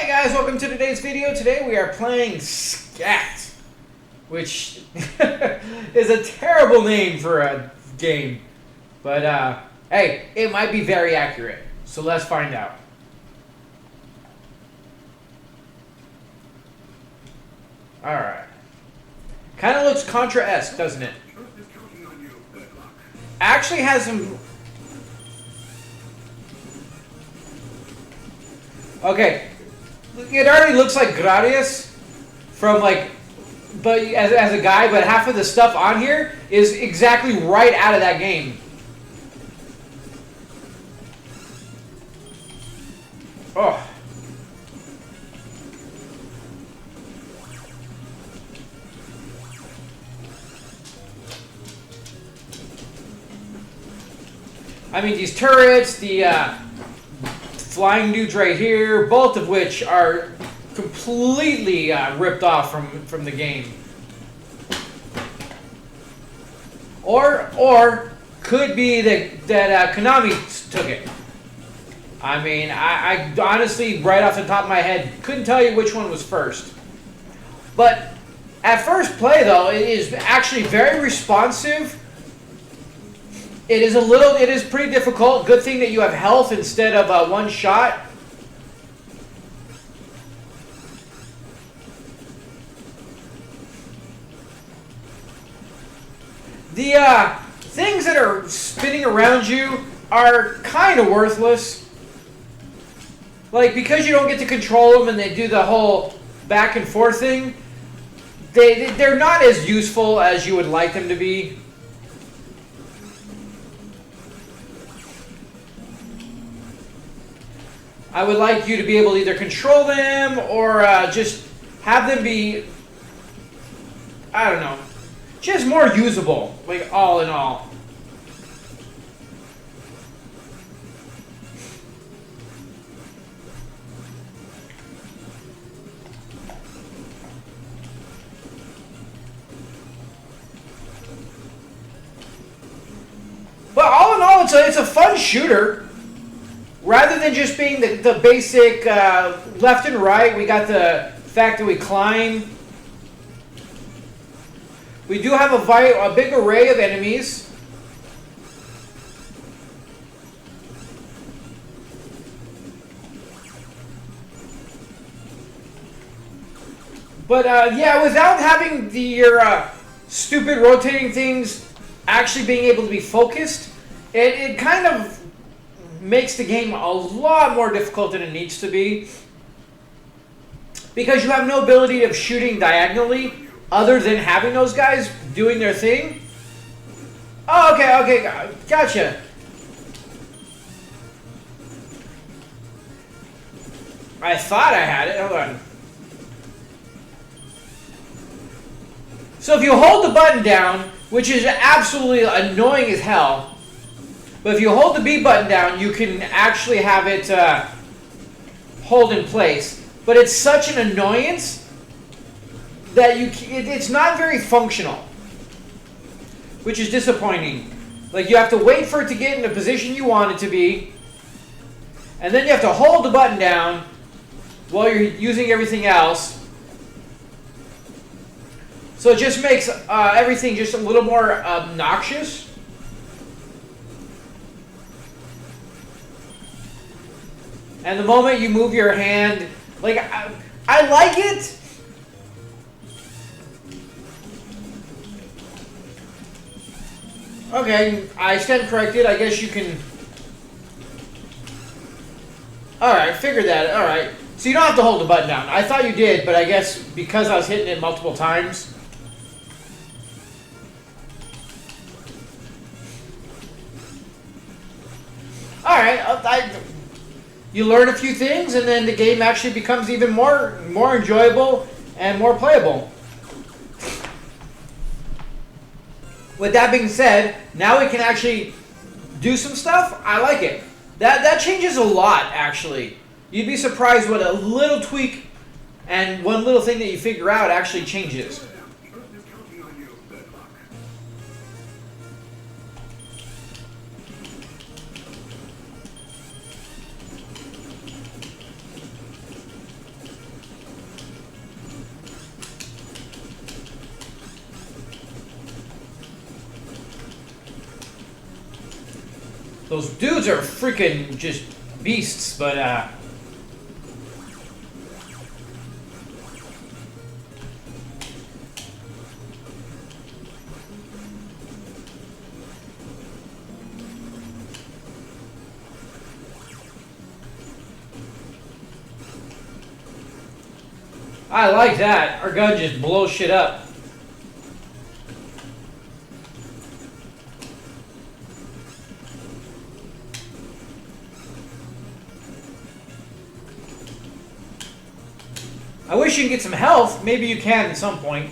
Hey guys, welcome to today's video. Today we are playing Scat, which is a terrible name for a game. But hey, it might be very accurate. So let's find out. Alright. Kind of looks Contra-esque, doesn't it? Actually has some... Okay. It already looks like Gradius from like... But as a guy, but half of the stuff on here is exactly right out of that game. Oh. I mean, these turrets, the flying dudes right here, both of which are completely ripped off from the game. Or could be that Konami took it. I mean, I honestly, right off the top of my head, couldn't tell you which one was first. But at first play, though, it is actually very responsive. It is pretty difficult. Good thing that you have health instead of one shot. The things that are spinning around you are kind of worthless. Like, because you don't get to control them and they do the whole back and forth thing, they're not as useful as you would like them to be. I would like you to be able to either control them or just have them be, I don't know, just more usable, like all in all. But all in all, it's a fun shooter. Rather than just being the basic left and right, we got the fact that we climb. We do have a big array of enemies. But yeah, without having your stupid rotating things actually being able to be focused, it kind of makes the game a lot more difficult than it needs to be. Because you have no ability of shooting diagonally other than having those guys doing their thing. Oh, okay, gotcha. I thought I had it. Hold on. So if you hold the button down, which is absolutely annoying as hell, but if you hold the B button down, you can actually have it hold in place. But it's such an annoyance that it's not very functional, which is disappointing. Like, you have to wait for it to get in the position you want it to be, and then you have to hold the button down while you're using everything else. So it just makes everything just a little more obnoxious. And the moment you move your hand, like, I like it. Okay, I stand corrected. I guess you can... Alright, figured that. Alright. So you don't have to hold the button down. I thought you did, but I guess because I was hitting it multiple times. Alright, you learn a few things, and then the game actually becomes even more enjoyable and more playable. With that being said, now we can actually do some stuff. I like it. That changes a lot, actually. You'd be surprised what a little tweak and one little thing that you figure out actually changes. Those dudes are freaking just beasts, but I like that. Our gun just blows shit up. I wish you could get some health. Maybe you can at some point.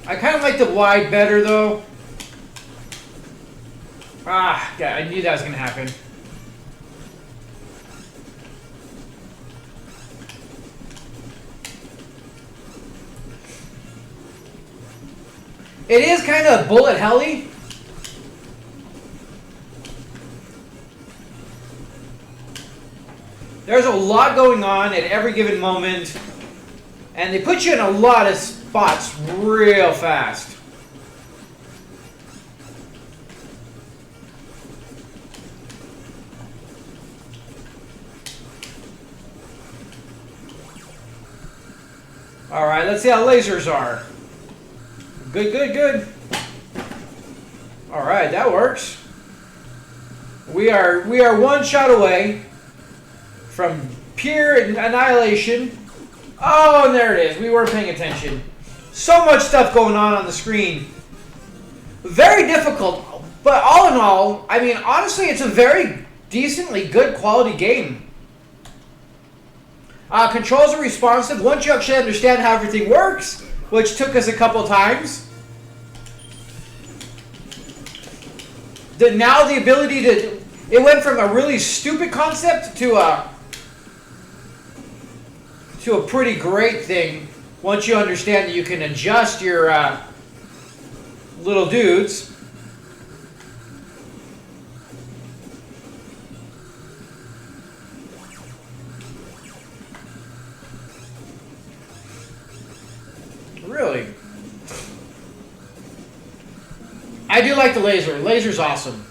I kind of like the wide better, though. Ah, yeah, I knew that was going to happen. It is kind of bullet helly. There's a lot going on at every given moment, and they put you in a lot of spots real fast. All right, let's see how lasers are. Good, good, good. All right, that works. We are one shot away from pure annihilation. Oh, and there it is. We weren't paying attention. So much stuff going on the screen. Very difficult, but all in all, I mean, honestly, it's a very decently good quality game. Controls are responsive once you actually understand how everything works, which took us a couple times. Now the ability to... It went from a really stupid concept to a pretty great thing once you understand that you can adjust your little dudes. Really? I do like the laser. Laser's awesome.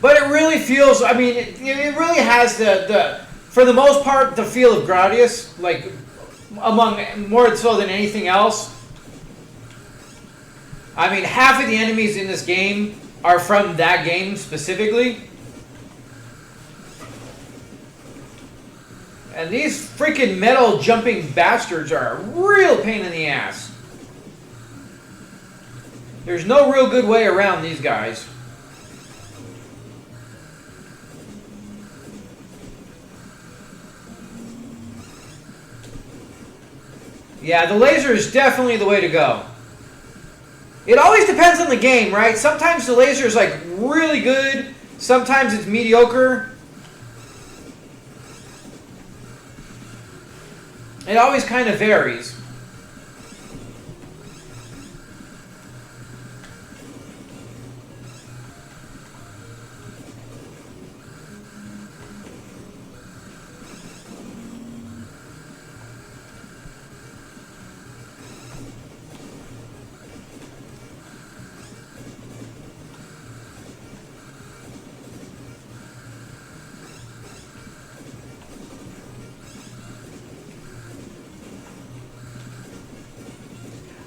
But it really feels, I mean, it really has for the most part, the feel of Gradius, like, among, more so than anything else. I mean, half of the enemies in this game are from that game specifically. And these freaking metal jumping bastards are a real pain in the ass. There's no real good way around these guys. Yeah, the laser is definitely the way to go. It always depends on the game, right? Sometimes the laser is like really good. Sometimes it's mediocre. It always kind of varies.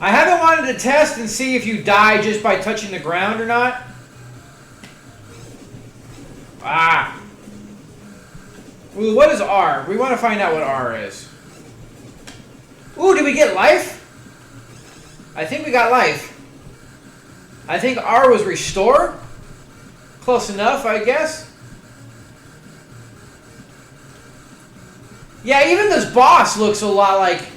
I haven't wanted to test and see if you die just by touching the ground or not. Ah. Ooh, what is R? We want to find out what R is. Ooh, did we get life? I think we got life. I think R was restore. Close enough, I guess. Yeah, even this boss looks a lot like...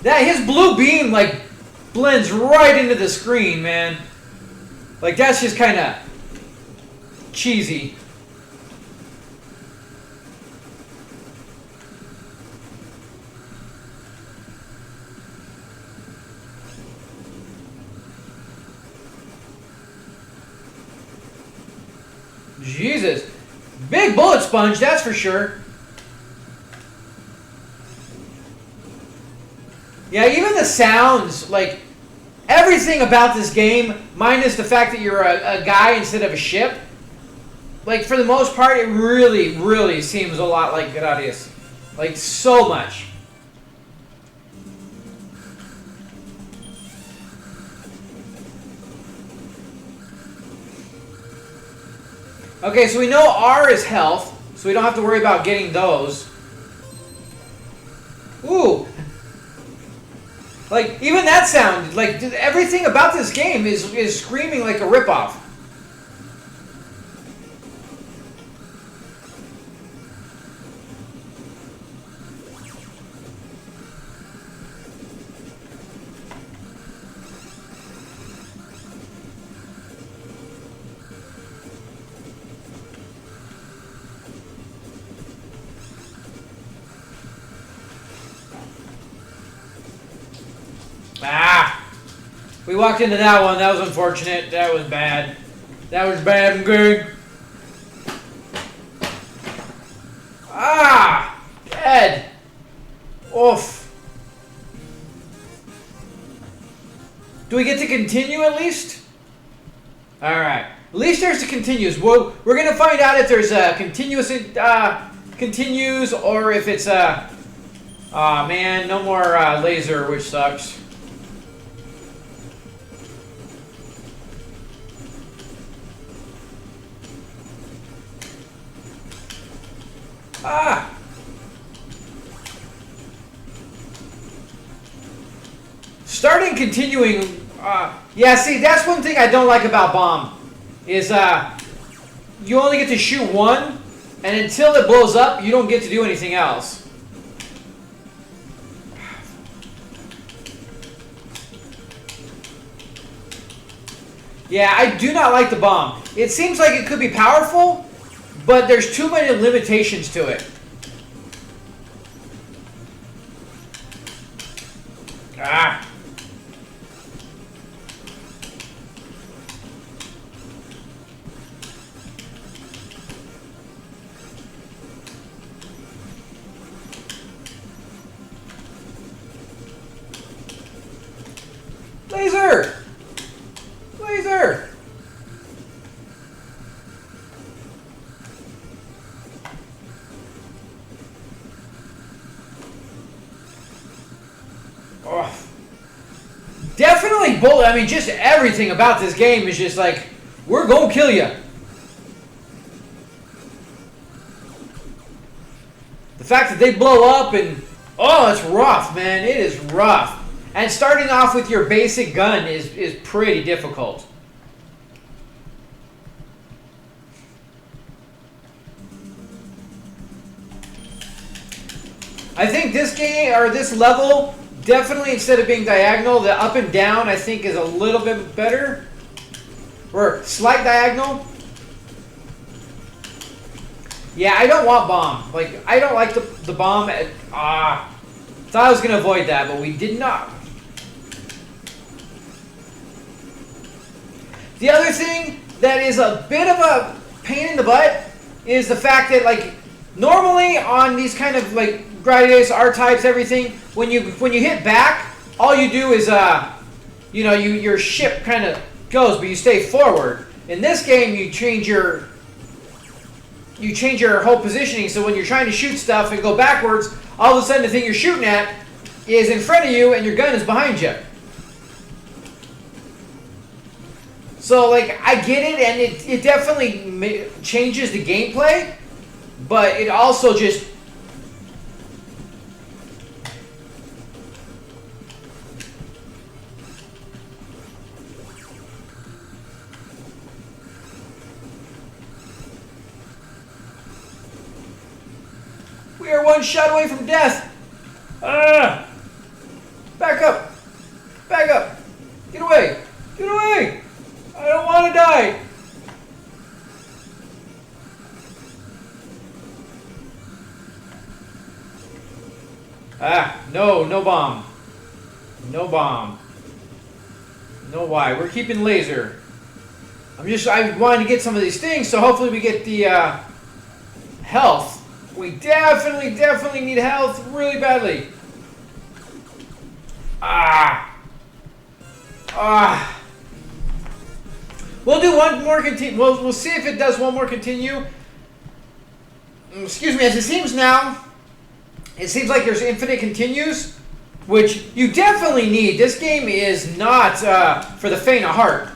That his blue beam like blends right into the screen, man. Like that's just kind of cheesy. Jesus. Big bullet sponge, that's for sure. Yeah, even the sounds, like, everything about this game, minus the fact that you're a guy instead of a ship, like, for the most part, it really, really seems a lot like Gradius. Like, so much. Okay, so we know R is health, so we don't have to worry about getting those. Ooh. Like, even that sound, like, everything about this game is screaming like a ripoff. Ah! We walked into that one. That was unfortunate. That was bad. That was bad and good. Ah! Dead. Oof. Do we get to continue at least? Alright. At least there's a continues. We're going to find out if there's a continuous continues or if it's a... Aw, man. No more laser, which sucks. Ah! Starting, continuing. Yeah, see, that's one thing I don't like about Bomb. Is you only get to shoot one, and until it blows up, you don't get to do anything else. Yeah, I do not like the Bomb. It seems like it could be powerful, but there's too many limitations to it. Ah. Laser! Laser! Oh. Definitely bullet. I mean, just everything about this game is just like, we're gonna kill you. The fact that they blow up and, oh, it's rough, man. It is rough. And starting off with your basic gun is pretty difficult. I think this game, or this level, definitely instead of being diagonal, the up and down I think is a little bit better. Or slight diagonal. Yeah, I don't want bomb. Like, I don't like the bomb. Thought I was going to avoid that, but we did not. The other thing that is a bit of a pain in the butt is the fact that, like, normally on these kind of, like, Gradius, R-types, everything, when you hit back, all you do is, you know, your ship kind of goes, but you stay forward. In this game, you change your whole positioning, so when you're trying to shoot stuff and go backwards, all of a sudden the thing you're shooting at is in front of you and your gun is behind you. So, like, I get it, and it definitely changes the gameplay, but it also just... We are one shot away from death. Back up. Back up. Get away. Get away. I don't want to die. No bomb. No bomb. No why. We're keeping laser. I wanted to get some of these things, so hopefully we get the health. We definitely need health really badly. We'll do one more continue. We'll see if it does one more continue. Excuse me. As it seems now, it seems like there's infinite continues, which you definitely need. This game is not for the faint of heart.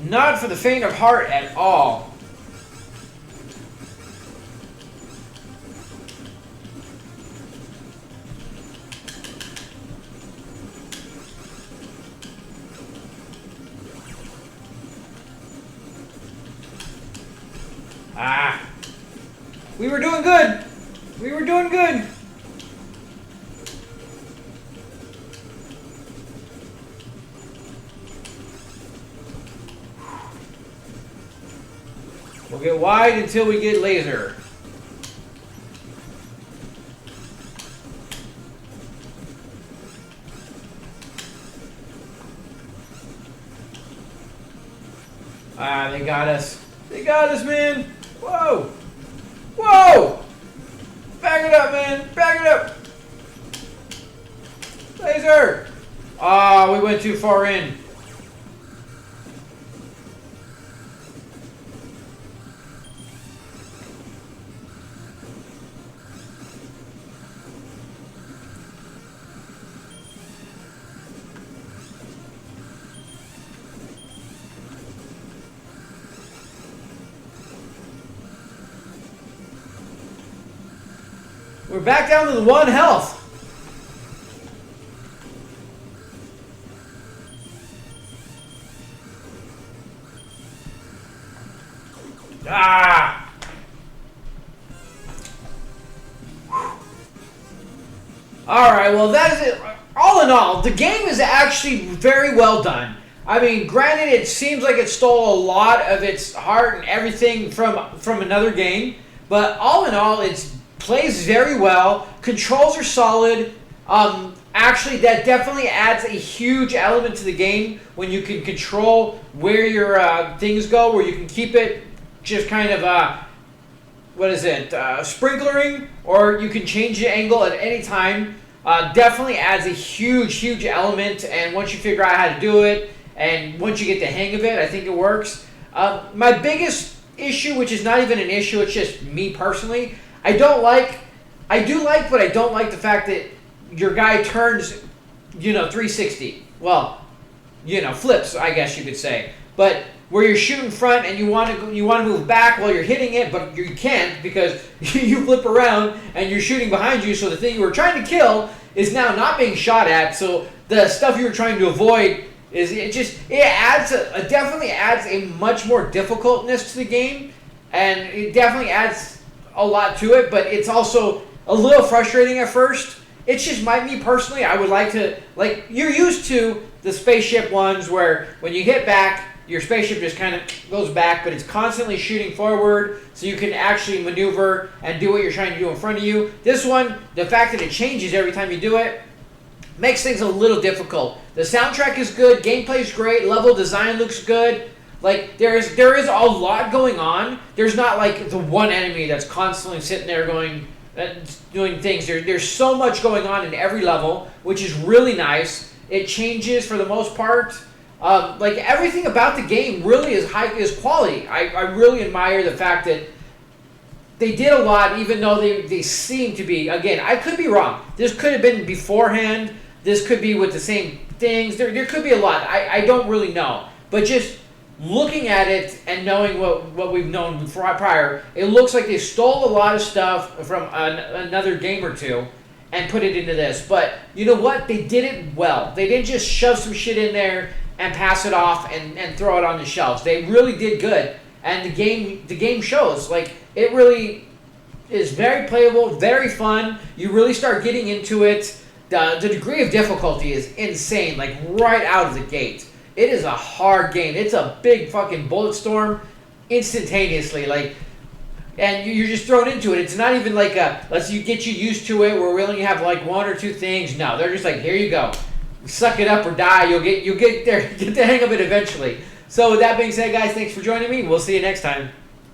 Not for the faint of heart at all. We were doing good. We were doing good. We'll get wide until we get laser. They got us. They got us, man. Whoa. Whoa! Back it up, man. Back it up. Laser. We went too far in. We're back down to the 1 health. Alright, well that is it. All in all, the game is actually very well done. I mean, granted, it seems like it stole a lot of its heart and everything from another game, but all in all, it's plays very well. Controls are solid. Actually, that definitely adds a huge element to the game when you can control where your things go, where you can keep it just kind of, sprinklering, or you can change the angle at any time. Definitely adds a huge element, and once you figure out how to do it, and once you get the hang of it, I think it works. My biggest issue, which is not even an issue, it's just me personally, I do like, but I don't like the fact that your guy turns, 360. Well, flips, I guess you could say. But where you're shooting front and you want to move back while you're hitting it, but you can't because you flip around and you're shooting behind you. So the thing you were trying to kill is now not being shot at. So the stuff you were trying to avoid definitely adds a much more difficultness to the game, and it definitely adds a lot to it, but it's also a little frustrating at first. It's just me personally, I would like to, you're used to the spaceship ones where when you hit back, your spaceship just kind of goes back, but it's constantly shooting forward so you can actually maneuver and do what you're trying to do in front of you. This one, the fact that it changes every time you do it, makes things a little difficult. The soundtrack is good, gameplay is great, level design looks good. There is a lot going on. There's not the one enemy that's constantly sitting there going, doing things. There's so much going on in every level, which is really nice. It changes for the most part. Like everything about the game really is quality. I really admire the fact that they did a lot, even though they seem to be, again, I could be wrong. This could have been beforehand. This could be with the same things. There could be a lot. I don't really know. But just looking at it and knowing what we've known before, prior, it looks like they stole a lot of stuff from another game or two and put it into this. But you know what? They did it well. They didn't just shove some shit in there and pass it off and throw it on the shelves. They really did good. And the game shows. Like, it really is very playable, very fun. You really start getting into it. The degree of difficulty is insane, like right out of the gate. It is a hard game. It's a big fucking bullet storm instantaneously. Like, and you're just thrown into it. It's not even like let's get you used to it where we only have like one or two things. No, they're just like, here you go. Suck it up or die. You'll get the hang of it eventually. So with that being said, guys, thanks for joining me. We'll see you next time.